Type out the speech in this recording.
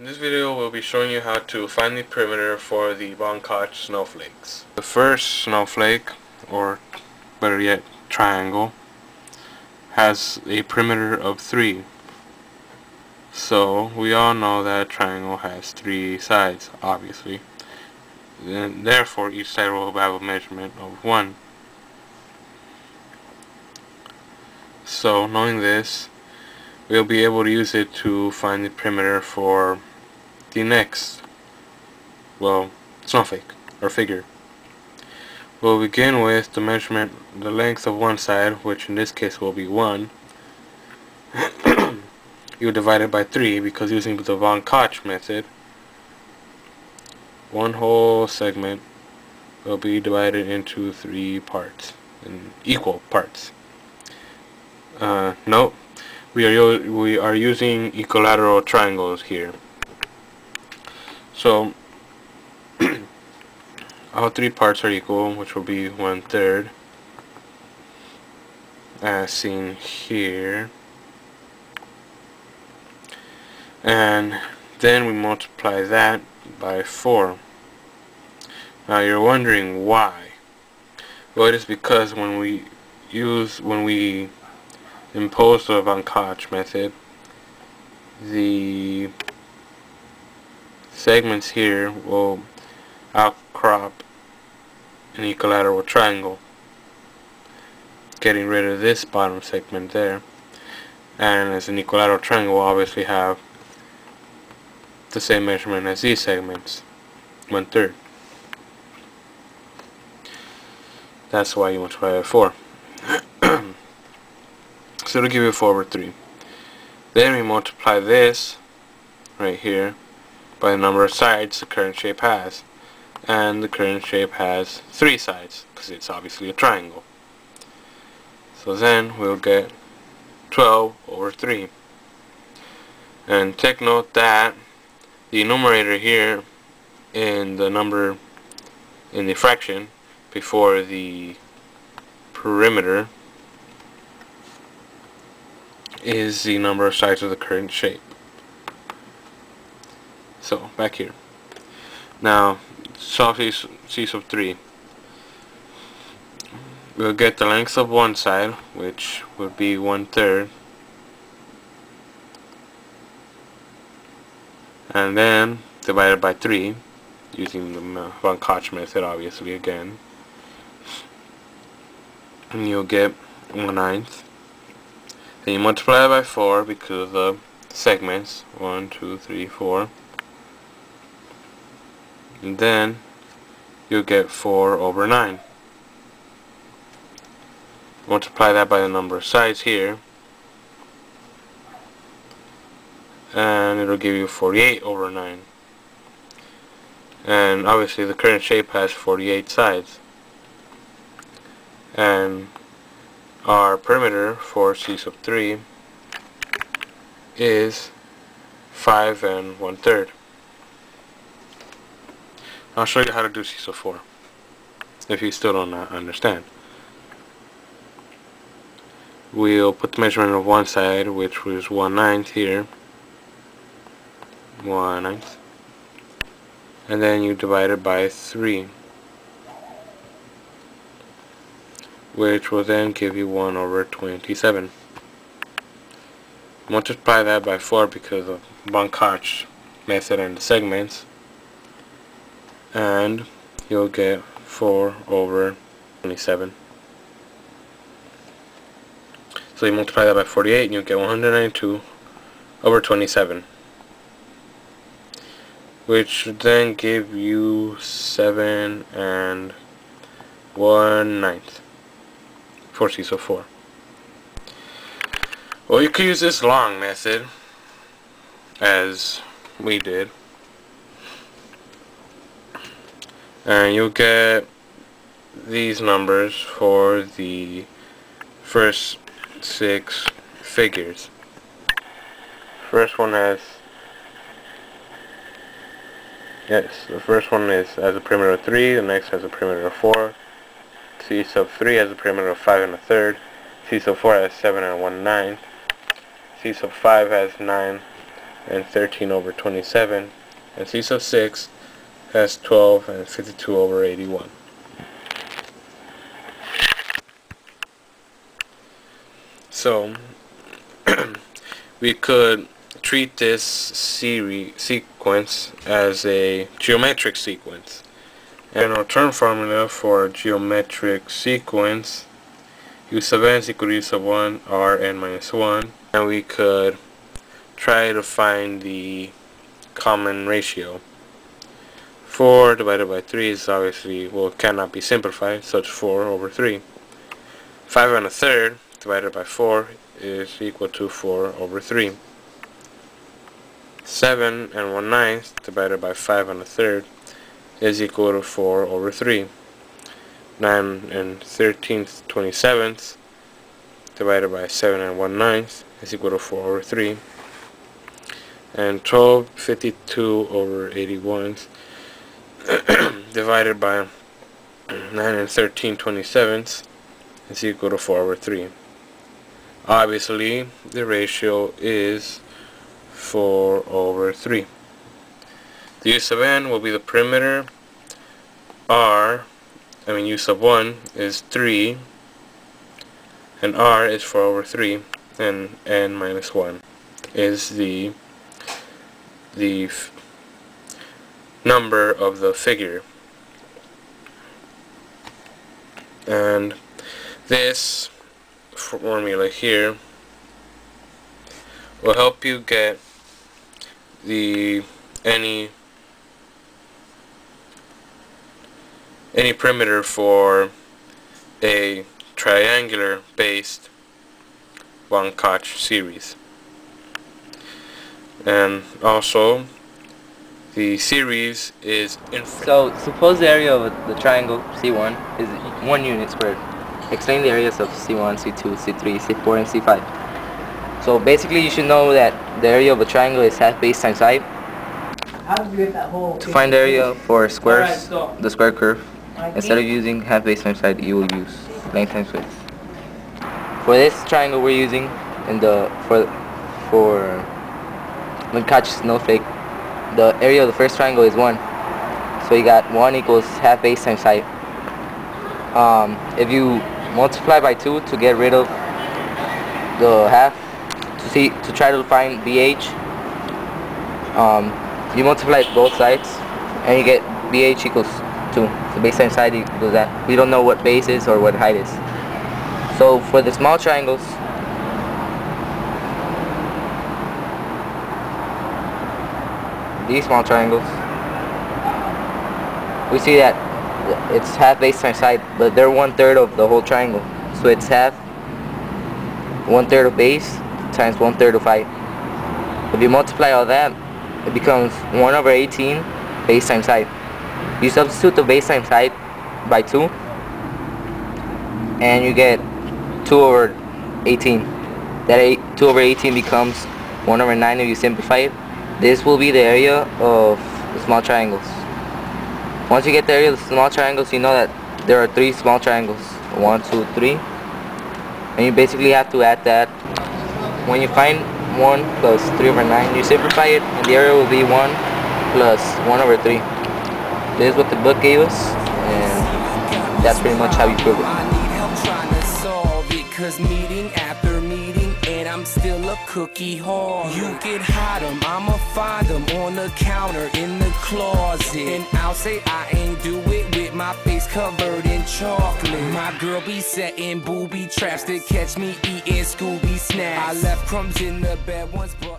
this video we'll be showing you how to find the perimeter for the Koch snowflakes. The first snowflake, or better yet triangle, has a perimeter of 3. So we all know that a triangle has 3 sides, obviously. And therefore each side will have a measurement of 1. So knowing this, we'll be able to use it to find the perimeter for the next, snowflake or figure. We'll begin with the measurement, the length of one side, which in this case will be 1. You divide it by 3 because using the Koch method, one whole segment will be divided into 3 parts, in equal parts. Note, we are using equilateral triangles here. So all 3 parts are equal, which will be 1/3, as seen here. And then we multiply that by 4. Now you're wondering why. Well, it is because when we impose the Koch method, the segments here will outcrop an equilateral triangle, getting rid of this bottom segment there. And as an equilateral triangle will obviously have the same measurement as these segments, 1/3. That's why you multiply by 4. So it'll give you 4/3. Then we multiply this right here by the number of sides the current shape has. And the current shape has 3 sides, because it's obviously a triangle. So then we'll get 12/3. And take note that the numerator here in the fraction before the perimeter is the number of sides of the current shape. So back here. Now solve C sub 3. We'll get the length of one side, which would be 1/3, and then divided by 3 using the Koch method, obviously, again, and you'll get 1/9. Then you multiply it by 4 because of the segments, 1, 2, 3, 4, and then you'll get 4/9. Multiply that by the number of sides here, and it'll give you 48/9. And obviously the current shape has 48 sides. And our perimeter for C sub 3 is 5 1/3. I'll show you how to do C sub 4 if you still don't understand. We'll put the measurement of one side, which was 1/9 here, 1/9, and then you divide it by 3, which will then give you 1/27. Multiply that by 4 because of Koch method and the segments, and you'll get 4/27. So you multiply that by 48 and you'll get 192/27, which should then give you 7 1/9 for C sub 4. Well, you could use this long method, as we did, and you'll get these numbers for the first 6 figures. The first one has a perimeter of 3, the next has a perimeter of 4, C sub 3 has a perimeter of 5 1/3, C sub 4 has 7 1/9, C sub 5 has 9 and 13 over 27, and C sub 6 has 12 and 52 over 81. So we could treat this sequence as a geometric sequence. And our term formula for a geometric sequence, u sub n is equal to u sub 1 r n minus 1, and we could try to find the common ratio. 4 divided by 3 is obviously, well, it cannot be simplified, so it's 4 over 3. 5 1/3 divided by 4 is equal to 4 over 3. 7 1/9 divided by 5 1/3 is equal to 4 over 3. 9 13/27 divided by 7 1/9 is equal to 4 over 3. And 12 52 over 81 divided by 9 13/27 is equal to 4 over 3. Obviously, the ratio is 4 over 3. The u sub n will be the perimeter. U sub 1 is 3, and r is 4 over 3, and n minus 1 is the number of the figure. And this formula here will help you get any perimeter for a triangular based von Koch series. And also the series is infinite. So suppose the area of the triangle C1 is 1 unit squared. Explain the areas of C1, C2, C3, C4, and C5. So basically you should know that the area of a triangle is half base times height. How did you get that whole? To find the area for squares, the square curve, instead of using half base times height, you will use length times width. For this triangle we're using for von Koch snowflake, the area of the first triangle is 1. So you got 1 equals half base times height. If you multiply by 2 to get rid of the half, to try to find BH, you multiply both sides and you get BH equals 2. So base times height equals that. We don't know what base is or what height is. So for the small triangles, these small triangles, we see that it's half base times height, but they're 1/3 of the whole triangle. So it's half 1/3 of base times 1/3 of height. If you multiply all that, it becomes 1 over 18 base times height. You substitute the base times height by 2 and you get 2 over 18. That 2 over 18 becomes 1 over 9 if you simplify it. This will be the area of the small triangles. Once you get the area of the small triangles, you know that there are 3 small triangles. 1, 2, 3. And you basically have to add that. When you find 1 plus 3 over 9, you simplify it, and the area will be 1 plus 1 over 3. This is what the book gave us, and that's pretty much how you prove it. I need help trying to solve it, 'cause meeting after meeting, and I'm still a cookie whore. You can hide them, I'ma find them on the counter in the closet, and I'll say I ain't do it with my face covered in chocolate. My girl be setting booby traps to catch me eating Scooby snacks. I left crumbs in the bed once, but